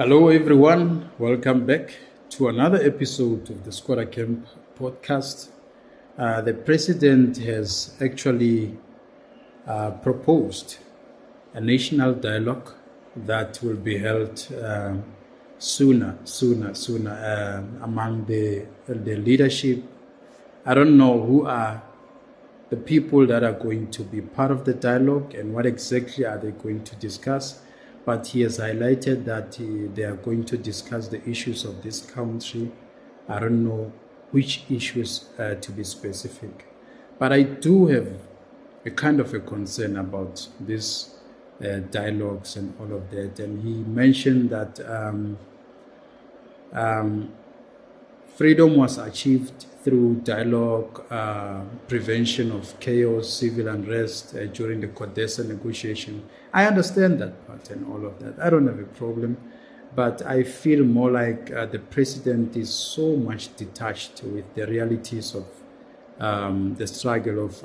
Hello, everyone. Welcome back to another episode of the Squatter Camp podcast. The president has actually proposed a national dialogue that will be held sooner among the leadership. I don't know who are the people that are going to be part of the dialogue and what exactly are they going to discuss. But he has highlighted that they are going to discuss the issues of this country. I don't know which issues to be specific. But I do have a kind of a concern about these dialogues and all of that. And he mentioned that freedom was achieved through dialogue, prevention of chaos, civil unrest during the CODESA negotiation. I understand that part and all of that. I don't have a problem. But I feel more like the president is so much detached with the realities of the struggle of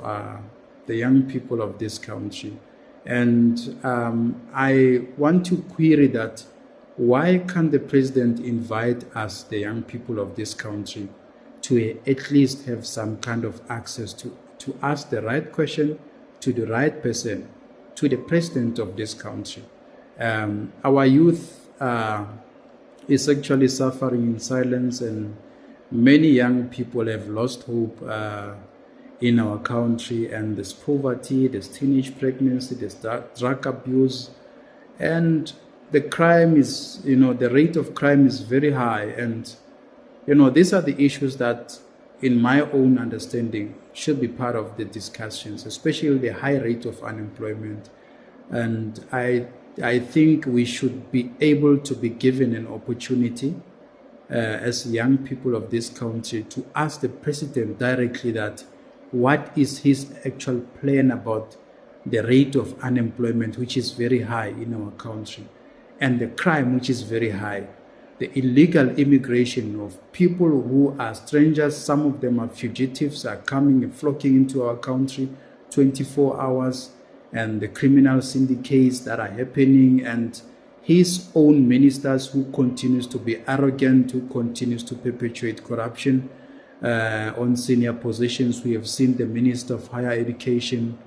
the young people of this country. And I want to query that why can't the president invite us, the young people of this country, to at least have some kind of access to ask the right question to the right person, to the president of this country. Our youth is actually suffering in silence, and many young people have lost hope in our country, and there's poverty, there's teenage pregnancy, there's drug abuse, and the crime is, the rate of crime is very high. And these are the issues that, in my own understanding, should be part of the discussions, especially the high rate of unemployment. And I think we should be able to be given an opportunity as young people of this country to ask the president directly that what is his actual plan about the rate of unemployment, which is very high in our country, and the crime, which is very high. The illegal immigration of people who are strangers, some of them are fugitives, are coming and flocking into our country 24 hours, and the criminal syndicates that are happening, and his own ministers who continues to be arrogant, who continues to perpetuate corruption on senior positions. We have seen the Minister of Higher Education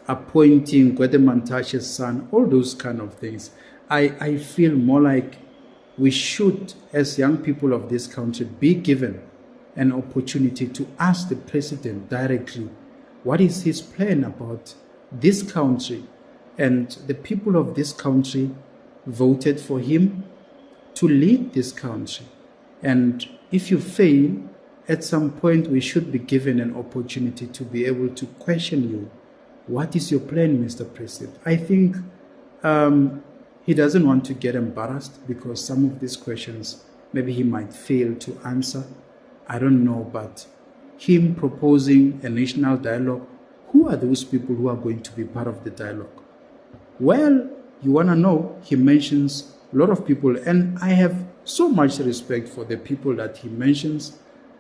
appointing Gwedemantashe's son, all those kind of things. I feel more like we should, as young people of this country, be given an opportunity to ask the president directly what is his plan about this country. And the people of this country voted for him to lead this country. And if you fail, at some point we should be given an opportunity to be able to question you. What is your plan, Mr. President? I think he doesn't want to get embarrassed because some of these questions maybe he might fail to answer. I don't know, but him proposing a national dialogue, who are those people who are going to be part of the dialogue? Well, you want to know, he mentions a lot of people, and I have so much respect for the people that he mentions.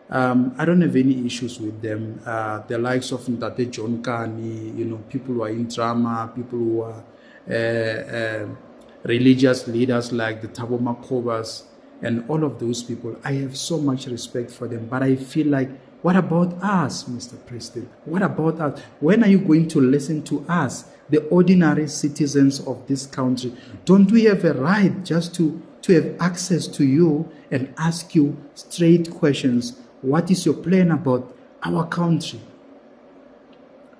I don't have any issues with them. The likes of Ntate John Kani, people who are in drama, people who are religious leaders like the Thabo Makhobas, and all of those people. I have so much respect for them. But I feel like, what about us, Mr. President? What about us? When are you going to listen to us, the ordinary citizens of this country? Don't we have a right just to have access to you and ask you straight questions? What is your plan about our country?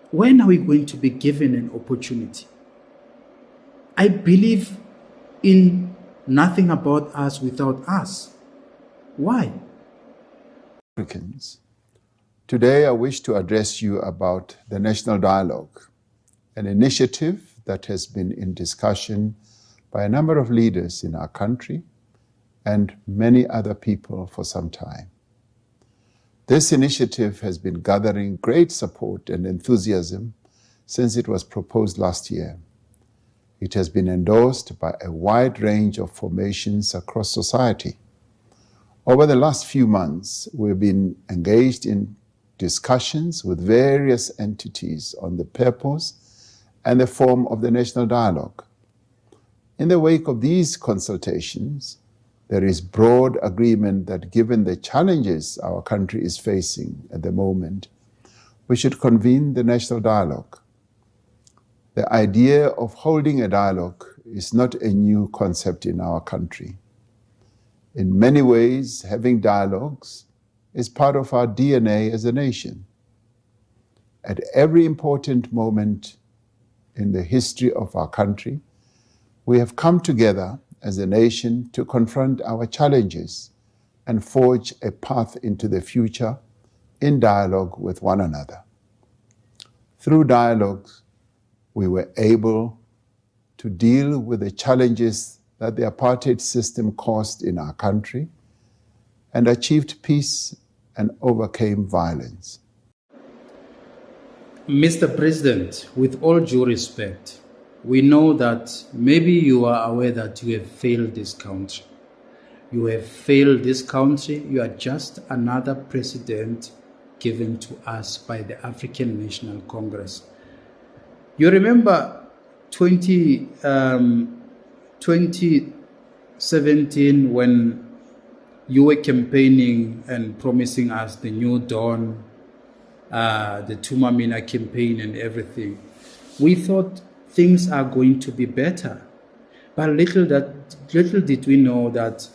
When are we going to be given an opportunity? I believe in nothing about us without us. Why? Africans. Today I wish to address you about the National Dialogue, an initiative that has been in discussion by a number of leaders in our country and many other people for some time. This initiative has been gathering great support and enthusiasm since it was proposed last year. It has been endorsed by a wide range of formations across society. Over the last few months, we've been engaged in discussions with various entities on the purpose and the form of the national dialogue. In the wake of these consultations, there is broad agreement that given the challenges our country is facing at the moment, we should convene the national dialogue. The idea of holding a dialogue is not a new concept in our country. In many ways, having dialogues is part of our DNA as a nation. At every important moment in the history of our country, we have come together as a nation to confront our challenges and forge a path into the future in dialogue with one another. Through dialogues, we were able to deal with the challenges that the apartheid system caused in our country and achieved peace and overcame violence. Mr. President, with all due respect, we know that maybe you are aware that you have failed this country. You have failed this country. You are just another president given to us by the African National Congress. You remember 2017 when you were campaigning and promising us the new dawn, the Tumamina campaign and everything. We thought things are going to be better. But little did we know that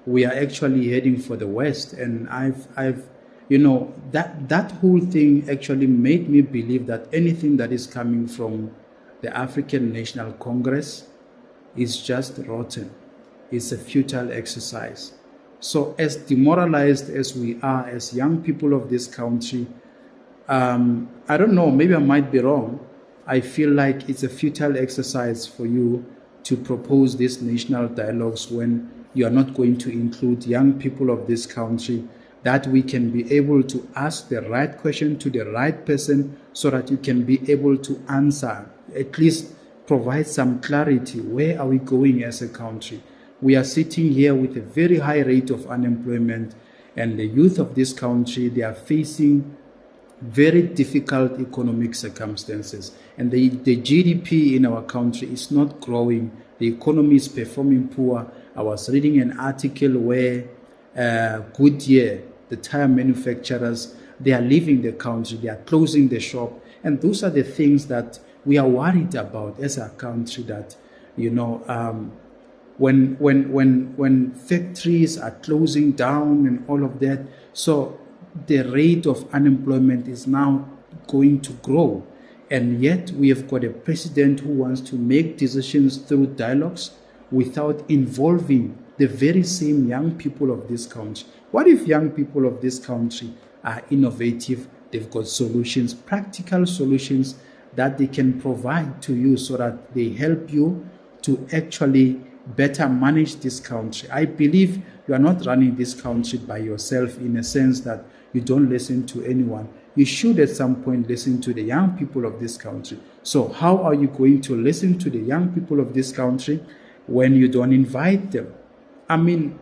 we are actually heading for the West. And that whole thing actually made me believe that anything that is coming from the African National Congress is just rotten. It's a futile exercise. So as demoralized as we are as young people of this country, I don't know, maybe I might be wrong. I feel like it's a futile exercise for you to propose these national dialogues when you are not going to include young people of this country, that we can be able to ask the right question to the right person so that you can be able to answer, at least provide some clarity. Where are we going as a country? We are sitting here with a very high rate of unemployment, and the youth of this country, they are facing very difficult economic circumstances. And the GDP in our country is not growing. The economy is performing poor. I was reading an article where Goodyear, the tire manufacturers, they are leaving the country. They are closing the shop. And those are the things that we are worried about as a country, that, when factories are closing down and all of that, so the rate of unemployment is now going to grow. And yet we have got a president who wants to make decisions through dialogues without involving the very same young people of this country. What if young people of this country are innovative? They've got solutions, practical solutions that they can provide to you so that they help you to actually better manage this country. I believe you are not running this country by yourself, in a sense that you don't listen to anyone. You should at some point listen to the young people of this country. So how are you going to listen to the young people of this country when you don't invite them? I mean,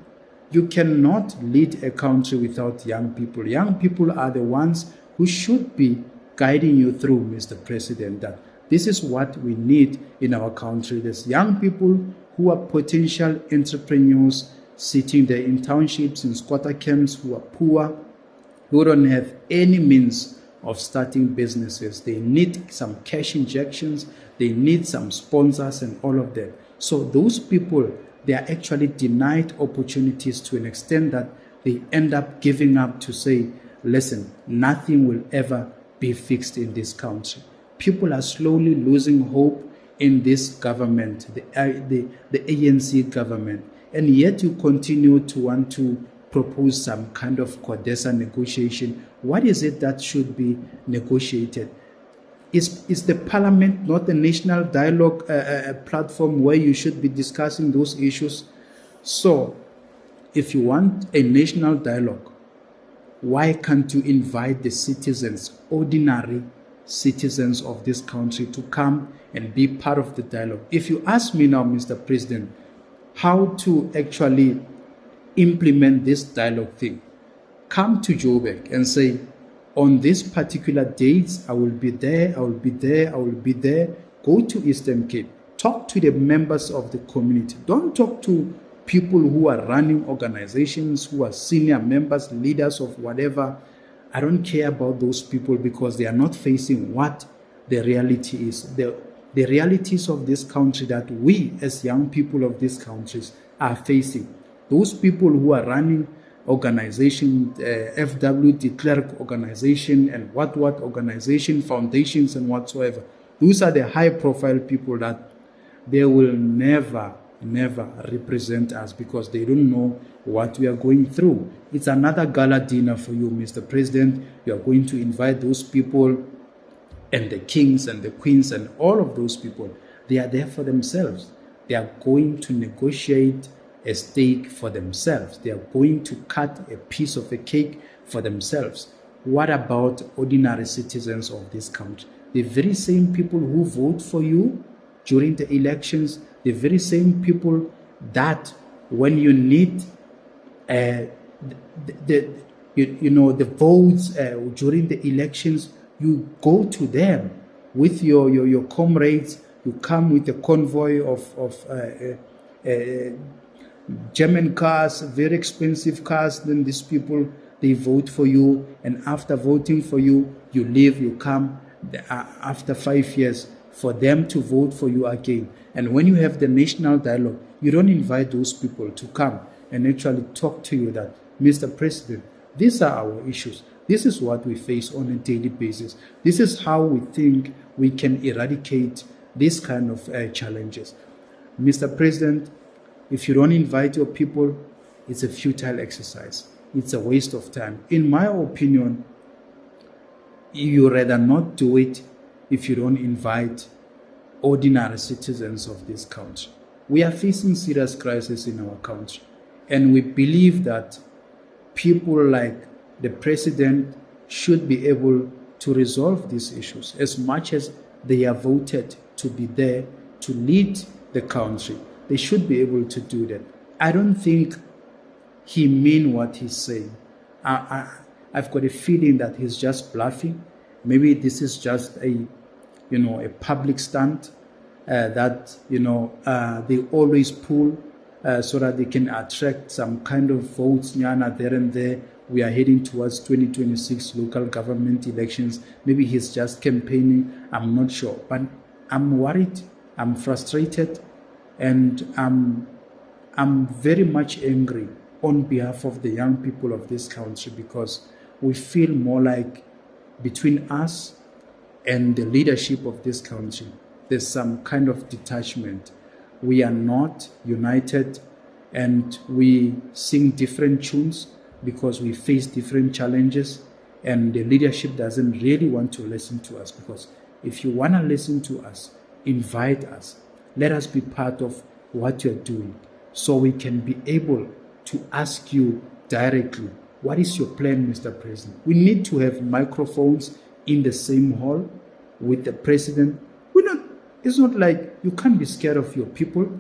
you cannot lead a country without young people. Young people are the ones who should be guiding you through, Mr. President, that this is what we need in our country. There's young people who are potential entrepreneurs sitting there in townships, in squatter camps, who are poor, who don't have any means of starting businesses. They need some cash injections, they need some sponsors and all of that. So those people, they are actually denied opportunities to an extent that they end up giving up to say, listen, nothing will ever be fixed in this country. People are slowly losing hope in this government, the ANC government, and yet you continue to want to propose some kind of CODESA negotiation. What is it that should be negotiated? Is the parliament not a national dialogue platform where you should be discussing those issues? So, if you want a national dialogue, why can't you invite the citizens, ordinary citizens of this country, to come and be part of the dialogue? If you ask me now, Mr. President, how to actually implement this dialogue thing, come to Joburg and say, on this particular dates, I will be there, I will be there, I will be there. Go to Eastern Cape, Talk to the members of the community. Don't talk to people who are running organizations, who are senior members, leaders of whatever. I don't care about those people because they are not facing what the reality is. The realities of this country that we as young people of these countries are facing. Those people who are running organization, FW, de Klerk organization, and what organization, foundations, and whatsoever. Those are the high-profile people that they will never represent us because they don't know what we are going through. It's another gala dinner for you, Mr. President. You are going to invite those people and the kings and the queens and all of those people. They are there for themselves. They are going to negotiate a stake for themselves. They are going to cut a piece of a cake for themselves. What about ordinary citizens of this country? The very same people who vote for you during the elections, the very same people that when you need the votes during the elections, you go to them with your comrades. You come with a convoy of German cars, very expensive cars. Then these people, they vote for you, and after voting for you, you leave. You come after 5 years for them to vote for you again. And when you have the national dialogue, you don't invite those people to come and actually talk to you that, Mr. President, these are our issues. This is what we face on a daily basis. This is how we think we can eradicate these kind of challenges. Mr. President, if you don't invite your people, it's a futile exercise. It's a waste of time. In my opinion, you rather not do it if you don't invite ordinary citizens of this country. We are facing serious crisis in our country, and we believe that people like the president should be able to resolve these issues as much as they are voted to be there to lead the country. They should be able to do that. I don't think he means what he's saying. I've got a feeling that he's just bluffing. Maybe this is just a public stunt that they always pull so that they can attract some kind of votes nyana there and there. We are heading towards 2026 local government elections. Maybe he's just campaigning. I'm not sure, but I'm worried. I'm frustrated, and I'm very much angry on behalf of the young people of this country because we feel more like between us and the leadership of this country, there's some kind of detachment. We are not united, and we sing different tunes because we face different challenges, and the leadership doesn't really want to listen to us. Because if you want to listen to us, invite us. Let us be part of what you're doing so we can be able to ask you directly, what is your plan, Mr. President? We need to have microphones in the same hall with the president. It's not like you can't be scared of your people.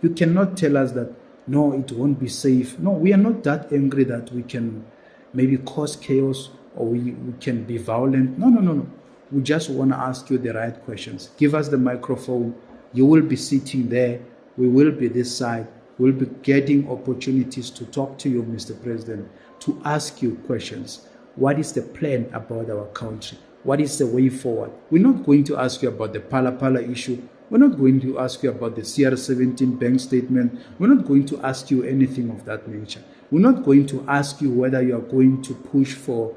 You cannot tell us that, no, it won't be safe. No, we are not that angry that we can maybe cause chaos or we can be violent. No. We just want to ask you the right questions. Give us the microphone. You will be sitting there. We will be this side. We'll be getting opportunities to talk to you, Mr. President, to ask you questions. What is the plan about our country? What is the way forward? We're not going to ask you about the Pala issue. We're not going to ask you about the CR17 bank statement. We're not going to ask you anything of that nature. We're not going to ask you whether you are going to push for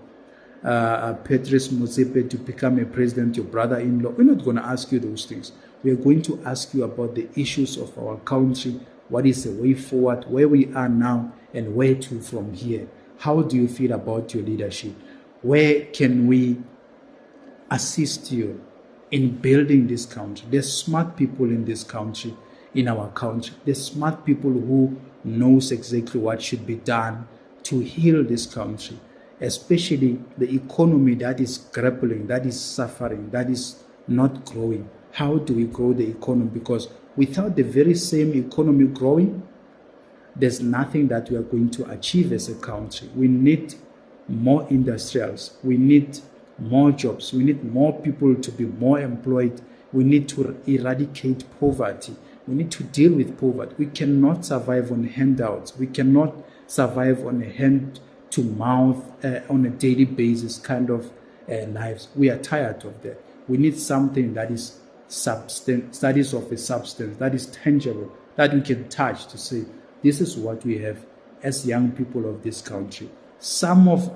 Patrice Motsepe to become a president, your brother-in-law. We're not going to ask you those things. We are going to ask you about the issues of our country. What is the way forward, where we are now, and where to from here? How do you feel about your leadership? Where can we assist you in building this country? There's smart people in this country, in our country. There's smart people who knows exactly what should be done to heal this country, especially the economy that is grappling, that is suffering, that is not growing. How do we grow the economy? Because without the very same economy growing, there's nothing that we are going to achieve as a country. We need more industrials. We need more jobs. We need more people to be more employed We need to eradicate poverty. We need to deal with poverty. We cannot survive on handouts. We cannot survive on a hand-to-mouth, on a daily basis kind of lives. We are tired of that. We need something that is substance, that is of a substance, that is tangible, that we can touch to say, this is what we have as young people of this country. Some of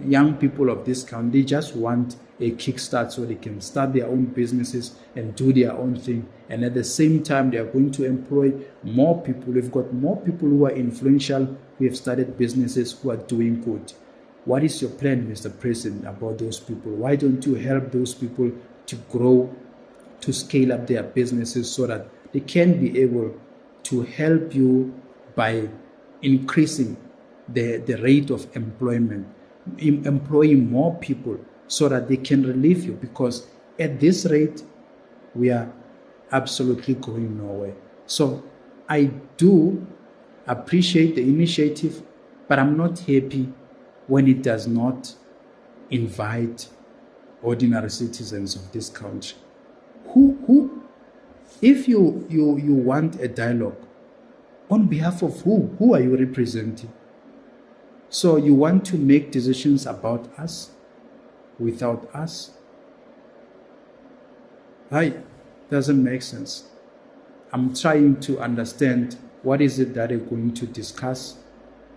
young people of this country, they just want a kickstart so they can start their own businesses and do their own thing. And at the same time, they are going to employ more people. We've got more people who are influential, who have started businesses, who are doing good. What is your plan, Mr. President, about those people? Why don't you help those people to grow, to scale up their businesses so that they can be able to help you by increasing the rate of employment, employing more people so that they can relieve you? Because at this rate, we are absolutely going nowhere. So I do appreciate the initiative, but I'm not happy when it does not invite ordinary citizens of this country. If you want a dialogue, on behalf of who? Who are you representing? So you want to make decisions about us without us? Doesn't make sense. I'm trying to understand what is it that they're going to discuss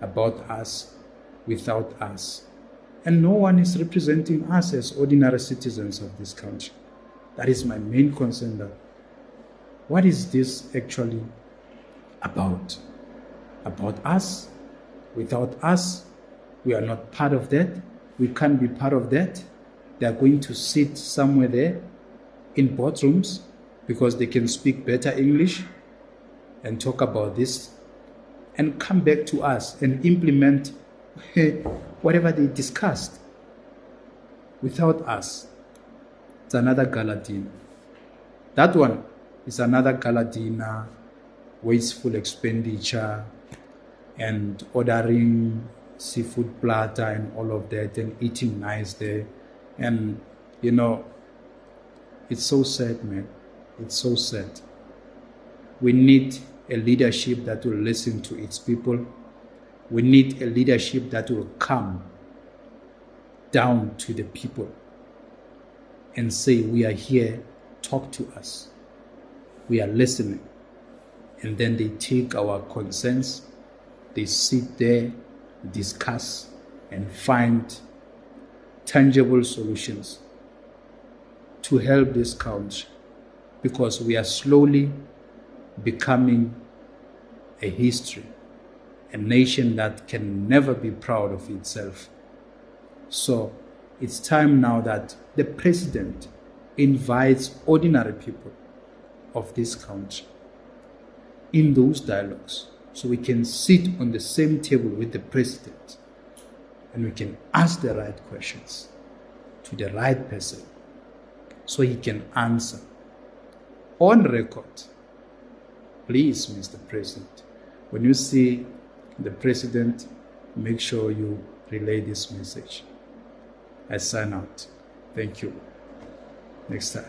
about us without us. And no one is representing us as ordinary citizens of this country. That is my main concern. That what is this actually about? About us? Without us? We are not part of that. We can't be part of that. They are going to sit somewhere there in boardrooms because they can speak better English and talk about this and come back to us and implement whatever they discussed. Without us, it's another gala dinner. That one is another gala dinner, wasteful expenditure, and ordering seafood platter and all of that, and eating nice there. And, it's so sad, man. It's so sad. We need a leadership that will listen to its people. We need a leadership that will come down to the people and say, we are here, talk to us. We are listening. And then they take our concerns, they sit there, discuss, and find tangible solutions to help this country, because we are slowly becoming a history, a nation that can never be proud of itself. So it's time now that the president invites ordinary people of this country in those dialogues, so we can sit on the same table with the president and we can ask the right questions to the right person so he can answer on record. Please, Mr. President, when you see the president, make sure you relay this message. I sign out. Thank you. Next time.